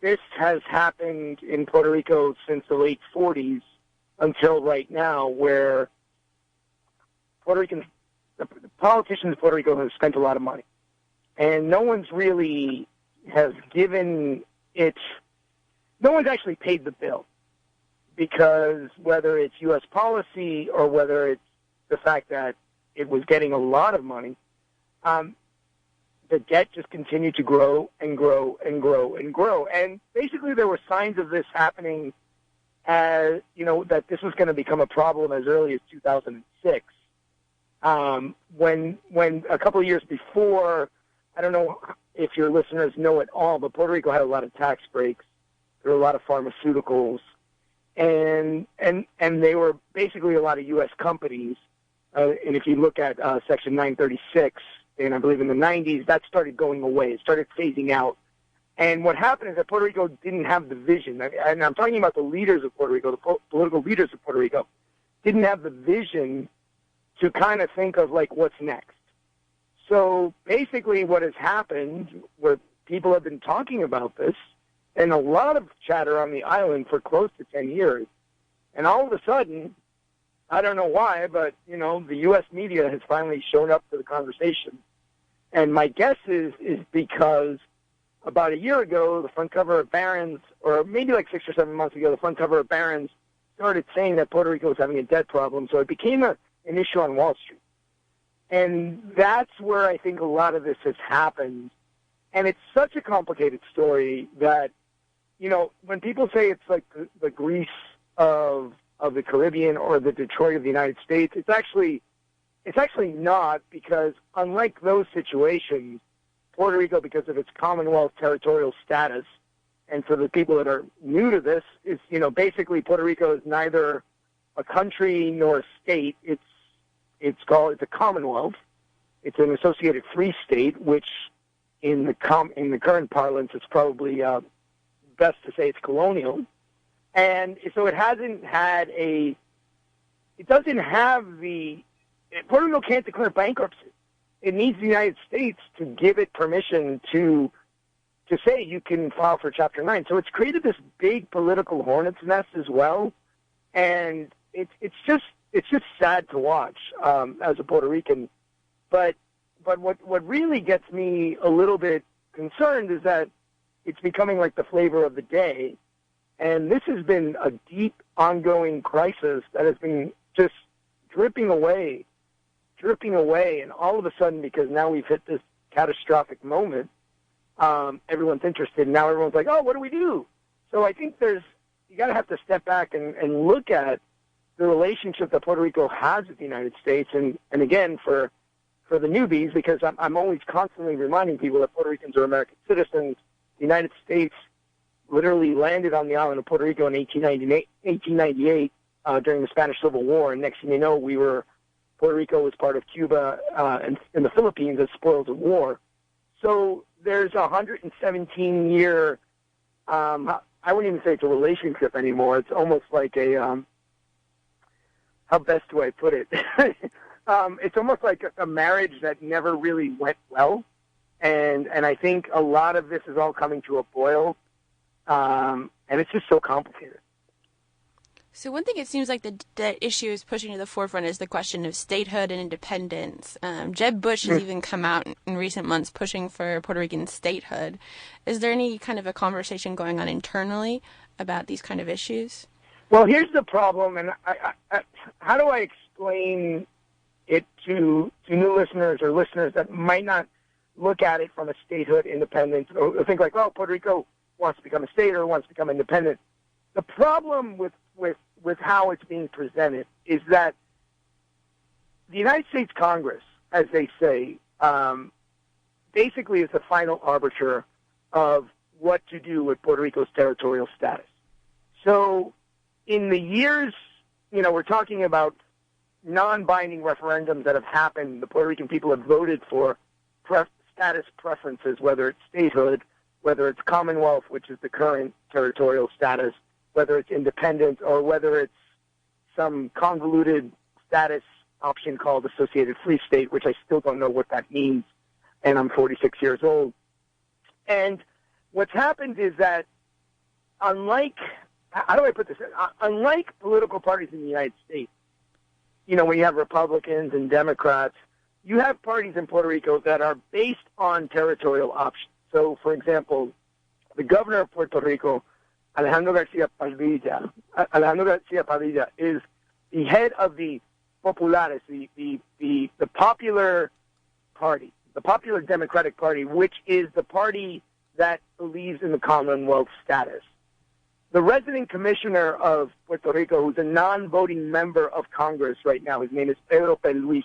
this has happened in Puerto Rico since the late 40s until right now, where the politicians of Puerto Rico have spent a lot of money. And no one's actually paid the bill, because whether it's U.S. policy or whether it's the fact that it was getting a lot of money, the debt just continued to grow and grow and grow and grow. And basically there were signs of this happening as, that this was going to become a problem as early as 2006. When a couple of years before, I don't know if your listeners know at all, but Puerto Rico had a lot of tax breaks. There were a lot of pharmaceuticals, and they were basically a lot of U.S. companies. And if you look at Section 936, and I believe in the 90s, that started going away. It started phasing out. And what happened is that Puerto Rico didn't have the vision. And I'm talking about the leaders of Puerto Rico, the political leaders of Puerto Rico, didn't have the vision to kind of think of, like, what's next. So basically what has happened, where people have been talking about this, and a lot of chatter on the island for close to 10 years, and all of a sudden, I don't know why, but, the U.S. media has finally shown up to the conversation. And my guess is because about a year ago, the front cover of Barron's, or maybe like 6 or 7 months ago, the front cover of Barron's started saying that Puerto Rico was having a debt problem. So it became an issue on Wall Street. And that's where I think a lot of this has happened. And it's such a complicated story that, when people say it's like the Greece of the Caribbean or the Detroit of the United States, it's actually not, because unlike those situations, Puerto Rico, because of its Commonwealth territorial status, and for the people that are new to this, is, basically Puerto Rico is neither a country nor a state. It's a Commonwealth. It's an associated free state, which in the current parlance, it's probably best to say it's colonial. And so it doesn't have Puerto Rico can't declare bankruptcy. It needs the United States to give it permission to say you can file for Chapter 9. So it's created this big political hornet's nest as well. And it's just sad to watch as a Puerto Rican. But what really gets me a little bit concerned is that it's becoming like the flavor of the day. And this has been a deep, ongoing crisis that has been just dripping away. And all of a sudden, because now we've hit this catastrophic moment, everyone's interested. And now everyone's like, oh, what do we do? So I think you got to have to step back and look at the relationship that Puerto Rico has with the United States. And again, for the newbies, because I'm always constantly reminding people that Puerto Ricans are American citizens. The United States literally landed on the island of Puerto Rico in 1898 during the Spanish Civil War. And next thing you know, Puerto Rico was part of Cuba and the Philippines as spoils of war. So there's a 117-year, I wouldn't even say it's a relationship anymore. It's almost like how best do I put it? It's almost like a marriage that never really went well. And I think a lot of this is all coming to a boil. And it's just so complicated. So one thing it seems like the issue is pushing to the forefront is the question of statehood and independence. Jeb Bush has even come out in recent months pushing for Puerto Rican statehood. Is there any kind of a conversation going on internally about these kind of issues? Well, here's the problem, and how do I explain it to new listeners or listeners that might not look at it from a statehood independence or think like, oh, Puerto Rico wants to become a state or wants to become independent. The problem with how it's being presented is that the United States Congress, as they say, basically is the final arbiter of what to do with Puerto Rico's territorial status. So in the years, we're talking about non-binding referendums that have happened. The Puerto Rican people have voted for status preferences, whether it's statehood, whether it's Commonwealth, which is the current territorial status, whether it's independent, or whether it's some convoluted status option called associated free state, which I still don't know what that means, and I'm 46 years old. And what's happened is that unlike, how do I put this? Unlike political parties in the United States, you know, when you have Republicans and Democrats, you have parties in Puerto Rico that are based on territorial options. So, for example, the governor of Puerto Rico, Alejandro Garcia Padilla, is the head of the Populares, the popular party, the Popular Democratic Party, which is the party that believes in the Commonwealth status. The resident commissioner of Puerto Rico, who's a non-voting member of Congress right now, his name is Pedro Luis,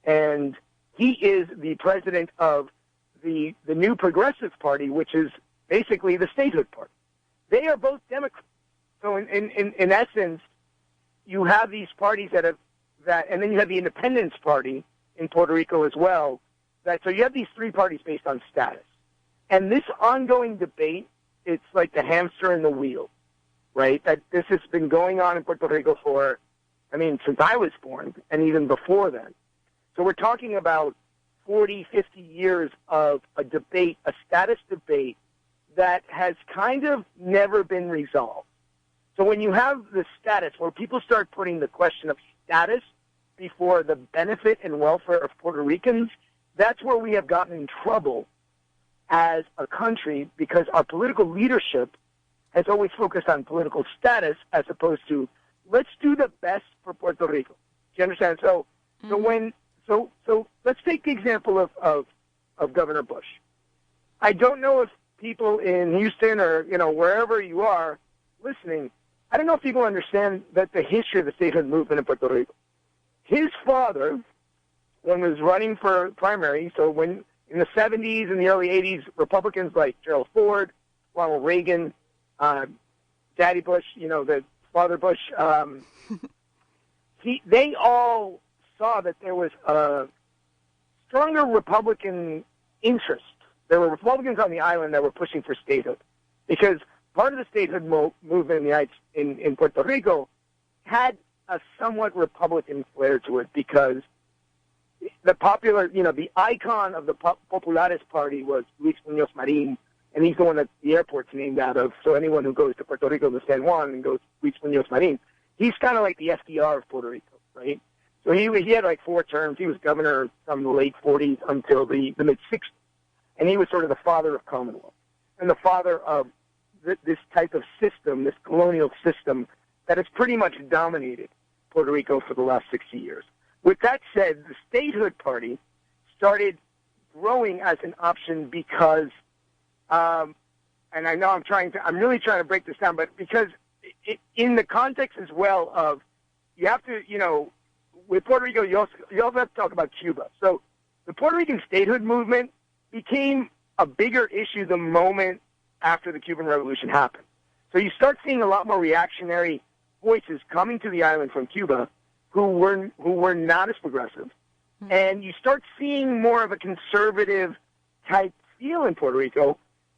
and he is the president of the New Progressive Party, which is basically the statehood party. They are both Democrats. So in essence, you have these parties and then you have the Independence Party in Puerto Rico as well. So you have these three parties based on status. And this ongoing debate, it's like the hamster and the wheel, right? That this has been going on in Puerto Rico since I was born and even before then. So we're talking about 40, 50 years of a debate, a status debate that has kind of never been resolved. So when you have the status, where people start putting the question of status before the benefit and welfare of Puerto Ricans, that's where we have gotten in trouble as a country, because our political leadership has always focused on political status as opposed to let's do the best for Puerto Rico. Do you understand? So let's take the example of Governor Bush. I don't know if people in Houston or wherever you are listening, I don't know if people understand that the history of the statehood movement in Puerto Rico. His father, when he was running for primary, so when in the 70s and the early 80s, Republicans like Gerald Ford, Ronald Reagan, Daddy Bush, the father Bush, they all saw that there was a stronger Republican interest. There were Republicans on the island that were pushing for statehood, because part of the statehood movement in Puerto Rico had a somewhat Republican flair to it, because the popular, the icon of the Populares Party was Luis Muñoz Marin, and he's the one that the airport's named out of. So anyone who goes to Puerto Rico to San Juan and goes Luis Muñoz Marin, he's kind of like the FDR of Puerto Rico, right? So he had like 4 terms. He was governor from the late 40s until the mid-60s. And he was sort of the father of Commonwealth and the father of this type of system, this colonial system that has pretty much dominated Puerto Rico for the last 60 years. With that said, the statehood party started growing as an option because, and I know I'm really trying to break this down, but because in the context as well of, you have to, with Puerto Rico, you also have to talk about Cuba. So the Puerto Rican statehood movement became a bigger issue the moment after the Cuban Revolution happened. So you start seeing a lot more reactionary voices coming to the island from Cuba who were not as progressive. Mm-hmm. And you start seeing more of a conservative type feel in Puerto Rico.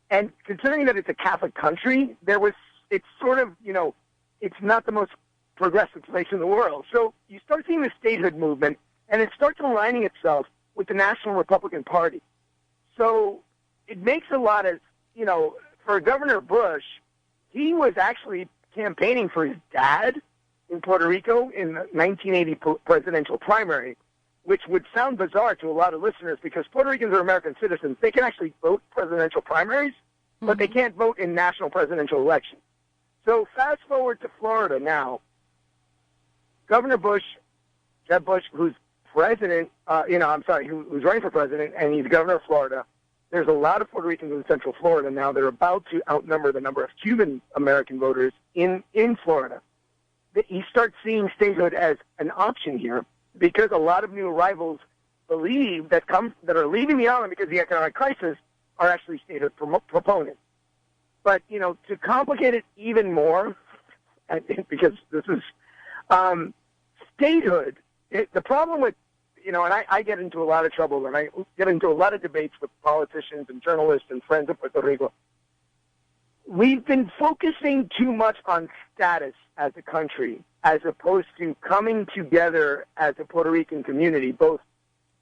And considering that it's a Catholic country, it's sort of, it's not the most progressive place in the world. So you start seeing the statehood movement, and it starts aligning itself with the National Republican Party. So it makes a lot of, for Governor Bush, he was actually campaigning for his dad in Puerto Rico in the 1980 presidential primary, which would sound bizarre to a lot of listeners because Puerto Ricans are American citizens. They can actually vote presidential primaries, but they can't vote in national presidential elections. So fast forward to Florida now. Governor Bush, Jeb Bush, who's president, who's running for president, and he's governor of Florida. There's a lot of Puerto Ricans in Central Florida now. They're about to outnumber the number of Cuban American voters in Florida. He starts seeing statehood as an option here because a lot of new arrivals believe that are leaving the island because of the economic crisis are actually statehood proponents. But, to complicate it even more, I think because this is statehood, the problem with, and I get into a lot of trouble and I get into a lot of debates with politicians and journalists and friends of Puerto Rico. We've been focusing too much on status as a country as opposed to coming together as a Puerto Rican community, both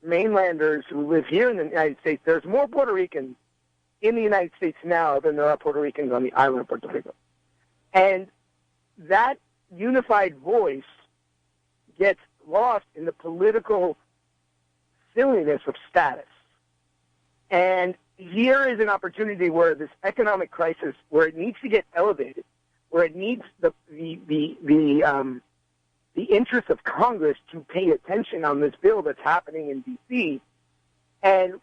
mainlanders who live here in the United States. There's more Puerto Ricans in the United States now than there are Puerto Ricans on the island of Puerto Rico. And that unified voice gets lost in the political silliness of status. And here is an opportunity where this economic crisis, where it needs to get elevated, where it needs the interest of Congress to pay attention on this bill that's happening in D.C., and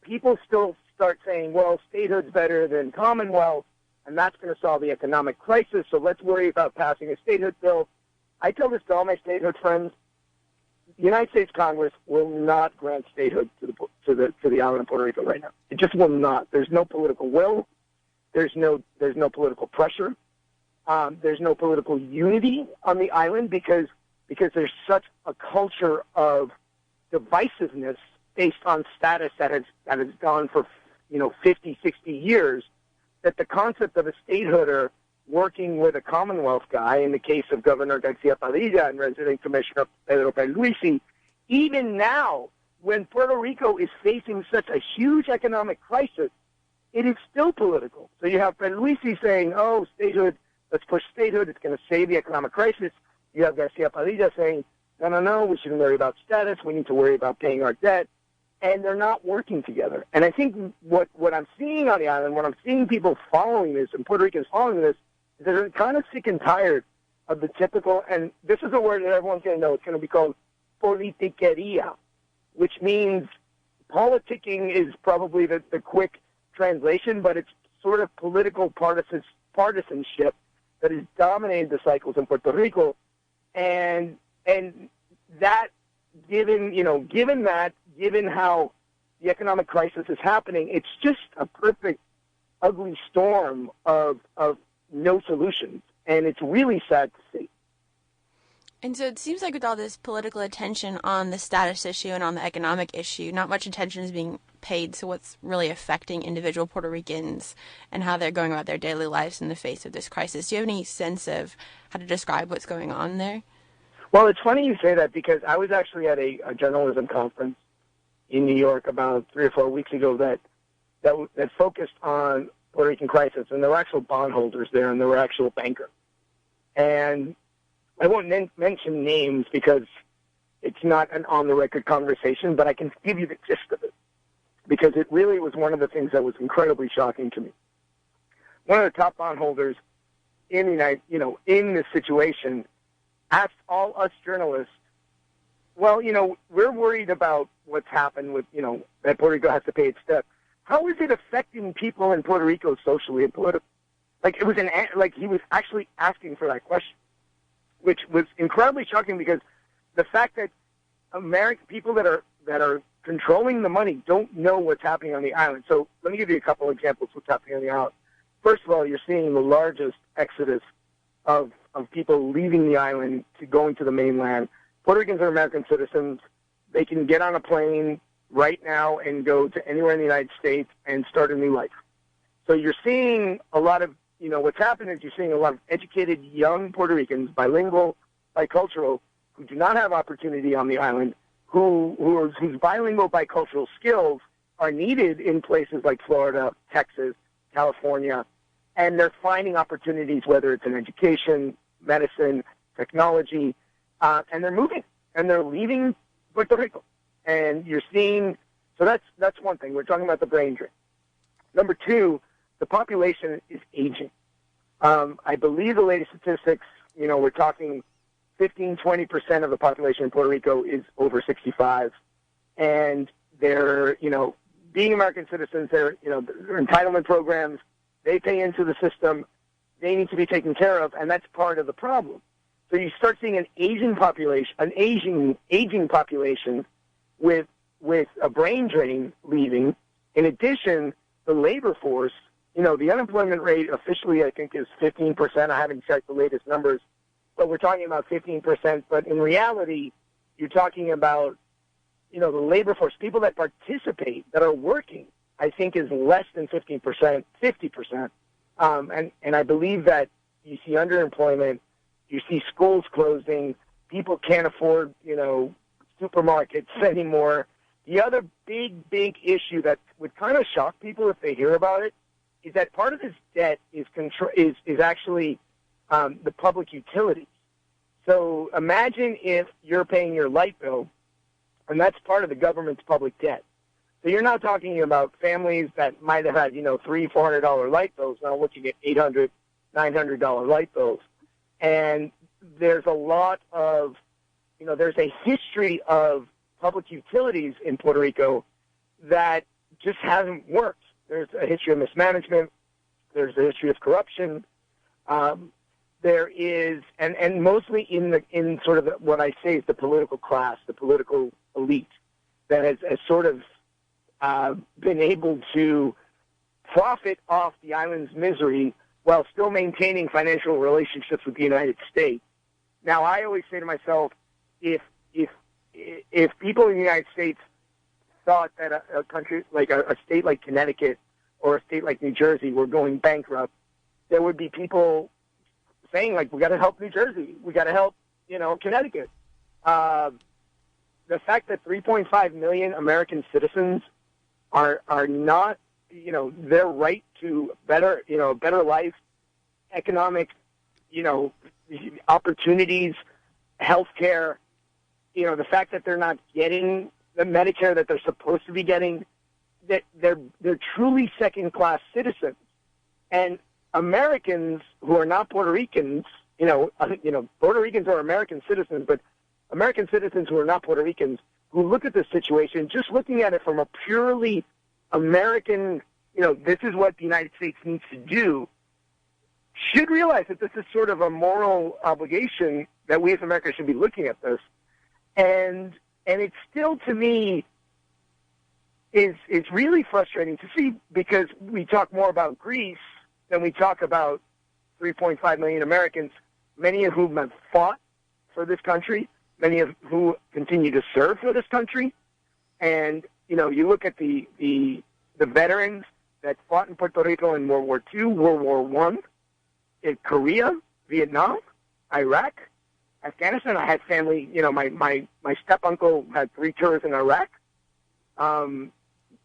people still start saying, well, statehood's better than Commonwealth, and that's going to solve the economic crisis, so let's worry about passing a statehood bill. I tell this to all my statehood friends: the United States Congress will not grant statehood to the island of Puerto Rico right now. It just will not. There's no political will. There's no political pressure. There's no political unity on the island because there's such a culture of divisiveness based on status that has gone for 50, 60 years, that the concept of a statehooder working with a Commonwealth guy, in the case of Governor Garcia Padilla and resident Commissioner Pedro Pierluisi, even now, when Puerto Rico is facing such a huge economic crisis, it is still political. So you have Pierluisi saying, oh, statehood, let's push statehood, it's going to save the economic crisis. You have Garcia Padilla saying, no, we shouldn't worry about status, we need to worry about paying our debt. And they're not working together. And I think what I'm seeing on the island, what I'm seeing people following this, and Puerto Ricans following this, is they're kind of sick and tired of the typical, and this is a word that everyone's going to know, it's going to be called politiquería, which means politicking is probably the quick translation, but it's sort of political partisanship that has dominated the cycles in Puerto Rico. And that, given how the economic crisis is happening, it's just a perfect ugly storm of no solutions, and it's really sad to see. And so it seems like with all this political attention on the status issue and on the economic issue, not much attention is being paid to what's really affecting individual Puerto Ricans and how they're going about their daily lives in the face of this crisis. Do you have any sense of how to describe what's going on there? Well, it's funny you say that, because I was actually at a journalism conference in New York about 3 or 4 weeks ago that focused on Puerto Rican crisis, and there were actual bondholders there, and there were actual bankers. And I won't mention names because it's not an on-the-record conversation, but I can give you the gist of it, because it really was one of the things that was incredibly shocking to me. One of the top bondholders in this situation asked all us journalists, well, we're worried about what's happened with, that Puerto Rico has to pay its debt. How is it affecting people in Puerto Rico socially and politically? He was actually asking for that question, which was incredibly shocking, because the fact that American people that are controlling the money don't know what's happening on the island. So let me give you a couple examples of what's happening on the island. First of all, you're seeing the largest exodus of people leaving the island to going to the mainland. Puerto Ricans are American citizens. They can get on a plane right now and go to anywhere in the United States and start a new life. So you're seeing a lot of, what's happened is you're seeing a lot of educated young Puerto Ricans, bilingual, bicultural, who do not have opportunity on the island, whose bilingual, bicultural skills are needed in places like Florida, Texas, California, and they're finding opportunities, whether it's in education, medicine, technology, and they're moving, and they're leaving Puerto Rico. And you're seeing, so that's one thing. We're talking about the brain drain. Number two, the population is aging. I believe the latest statistics, we're talking 15, 20% of the population in Puerto Rico is over 65. And they're, being American citizens, their entitlement programs, they pay into the system, they need to be taken care of, and that's part of the problem. So you start seeing an aging population with a brain drain leaving. In addition, the labor force, the unemployment rate officially I think is 15%. I haven't checked the latest numbers, but we're talking about 15%. But in reality, you're talking about, the labor force, people that participate, that are working, I think is less than 15%, 50%. And I believe that you see underemployment, you see schools closing, people can't afford, supermarkets anymore. The other big issue that would kind of shock people if they hear about it is that part of this debt is actually the public utilities. So imagine if you're paying your light bill, and that's part of the government's public debt. So you're not talking about families that might have had, $300-400 light bills, now looking at $800, $900 light bills. And there's a lot of, there's a history of public utilities in Puerto Rico that just hasn't worked. There's a history of mismanagement. There's a history of corruption. There is, and mostly in sort of what I say is the political class, the political elite that has sort of been able to profit off the island's misery while still maintaining financial relationships with the United States. Now, I always say to myself, if people in the United States thought that a country like a state like Connecticut or a state like New Jersey were going bankrupt, there would be people saying, like, we got to help New Jersey, we got to help, Connecticut. The fact that 3.5 million American citizens are not, their right to a better life, economic, opportunities, health care, the fact that they're not getting the Medicare that they're supposed to be getting, that they're truly second-class citizens. And Americans who are not Puerto Ricans, Puerto Ricans are American citizens, but American citizens who are not Puerto Ricans who look at this situation, just looking at it from a purely American, this is what the United States needs to do, should realize that this is sort of a moral obligation that we as America should be looking at this. And it still, to me, is really frustrating to see, because we talk more about Greece than we talk about 3.5 million Americans, many of whom have fought for this country, many of who continue to serve for this country. And, you look at the veterans that fought in Puerto Rico in World War II, World War I, in Korea, Vietnam, Iraq, Afghanistan. I had family, my step-uncle had 3 tours in Iraq.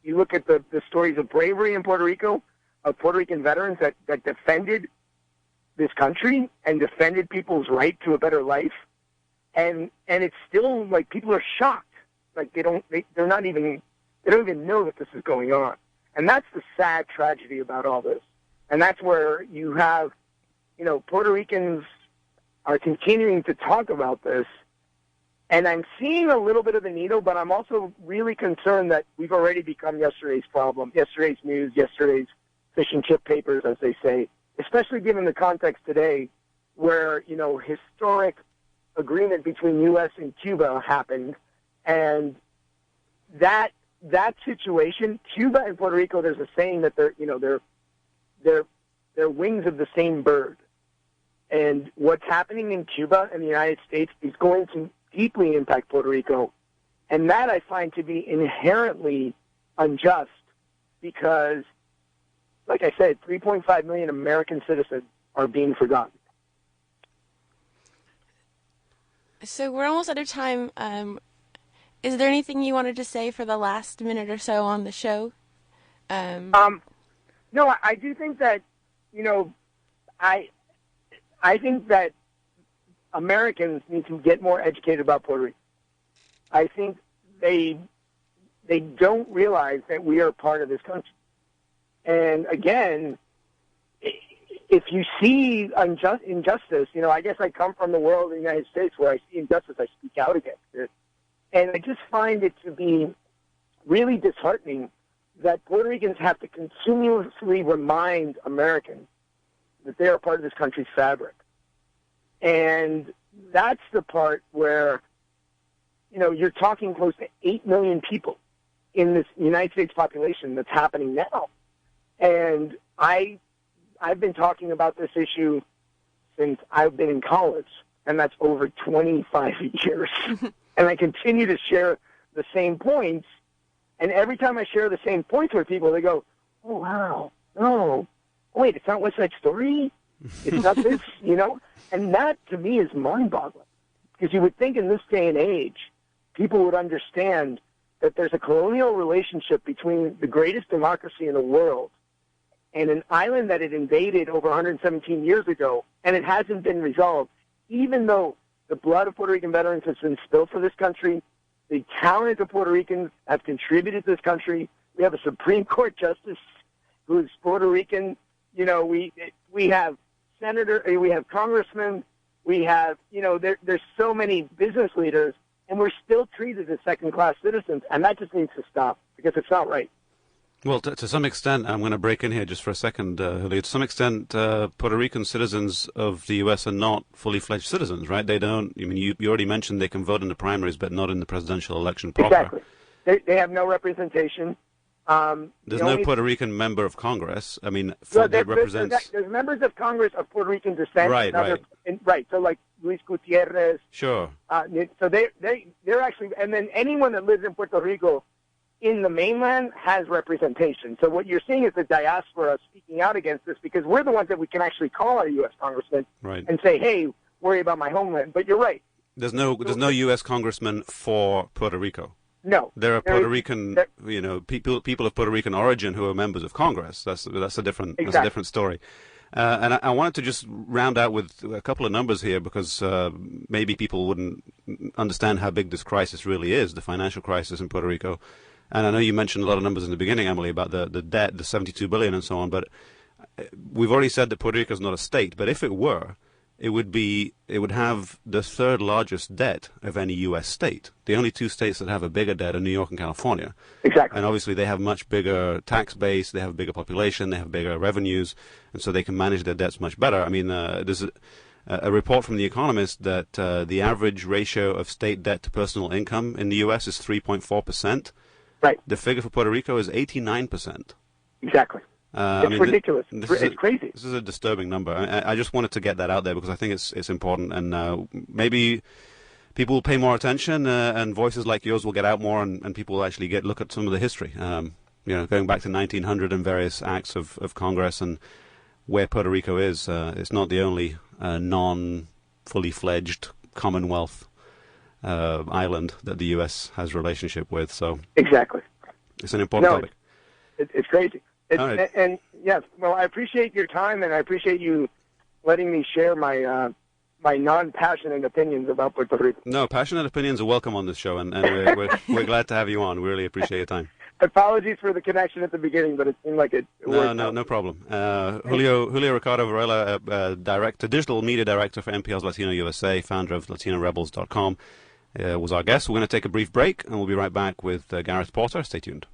You look at the stories of bravery in Puerto Rico, of Puerto Rican veterans that defended this country and defended people's right to a better life. And it's still, like, people are shocked. Like, they don't even know that this is going on. And that's the sad tragedy about all this. And that's where you have, Puerto Ricans are continuing to talk about this. And I'm seeing a little bit of the needle, but I'm also really concerned that we've already become yesterday's problem, yesterday's news, yesterday's fish and chip papers, as they say, especially given the context today where, historic agreement between U.S. and Cuba happened. And that situation, Cuba and Puerto Rico, there's a saying that they're wings of the same bird. And what's happening in Cuba and the United States is going to deeply impact Puerto Rico. And that I find to be inherently unjust because, like I said, 3.5 million American citizens are being forgotten. So we're almost out of time. Is there anything you wanted to say for the last minute or so on the show? No, I do think that, I think that Americans need to get more educated about Puerto Rico. I think they don't realize that we are part of this country. And again, if you see injustice, I guess I come from the world of the United States where I see injustice, I speak out against it. And I just find it to be really disheartening that Puerto Ricans have to continuously remind Americans that they are part of this country's fabric. And that's the part where, you're talking close to 8 million people in this United States population that's happening now. And I've been talking about this issue since I've been in college, and that's over 25 years. And I continue to share the same points. And every time I share the same points with people, they go, oh, wow, no, wait, it's not West Side Story? It's not this, And that, to me, is mind-boggling. Because you would think in this day and age, people would understand that there's a colonial relationship between the greatest democracy in the world and an island that it invaded over 117 years ago, and it hasn't been resolved, even though the blood of Puerto Rican veterans has been spilled for this country. The talent of Puerto Ricans have contributed to this country. We have a Supreme Court justice who's Puerto Rican. You know, we have we have congressmen, we have, you know, there's so many business leaders, and we're still treated as second-class citizens, and that just needs to stop because it's not right. Well, to some extent, I'm going to break in here just for a second, Julio. To some extent, Puerto Rican citizens of the U.S. are not fully fledged citizens, right? They don't. I mean, you already mentioned they can vote in the primaries, but not in the presidential election proper. Exactly. They have no representation. There's no Puerto Rican member of Congress. I mean, that represents. There's members of Congress of Puerto Rican descent. Right, right. Right. So like Luis Gutierrez. Sure. So they're actually, and then anyone that lives in Puerto Rico in the mainland has representation. So what you're seeing is the diaspora speaking out against this because we're the ones that we can actually call our U.S. congressman and say, hey, worry about my homeland. But you're right. There's no U.S. congressman for Puerto Rico. No. There are Puerto Rican, you know, people of Puerto Rican origin who are members of Congress. That's a different story. And I wanted to just round out with a couple of numbers here because maybe people wouldn't understand how big this crisis really is, the financial crisis in Puerto Rico. And I know you mentioned a lot of numbers in the beginning, Emily, about the debt, the $72 billion and so on. But we've already said that Puerto Rico is not a state. But if it were, it would have the third largest debt of any U.S. state. The only two states that have a bigger debt are New York and California. Exactly. And obviously they have much bigger tax base, they have a bigger population, they have bigger revenues, and so they can manage their debts much better. I mean, there's a report from The Economist that the average ratio of state debt to personal income in the U.S. is 3.4%. Right. The figure for Puerto Rico is 89%. Exactly. It's ridiculous. It's crazy. This is a disturbing number. I just wanted to get that out there because I think it's important, and maybe people will pay more attention, and voices like yours will get out more, and people will actually look at some of the history. You know, going back to 1900 and various acts of Congress and where Puerto Rico is. It's not the only non-fully fledged Commonwealth island that the U.S. has relationship with. So exactly, it's an important topic. It's crazy. Right. And yes, well, I appreciate your time, and I appreciate you letting me share my my non-passionate opinions about Puerto Rico. No, passionate opinions are welcome on this show, and we're glad to have you on. We really appreciate your time. Apologies for the connection at the beginning, but it seemed like it worked out. No problem. Julio Ricardo Varela, digital media director for NPR's Latino USA, founder of LatinoRebels.com, was our guest. We're going to take a brief break, and we'll be right back with Gareth Porter. Stay tuned.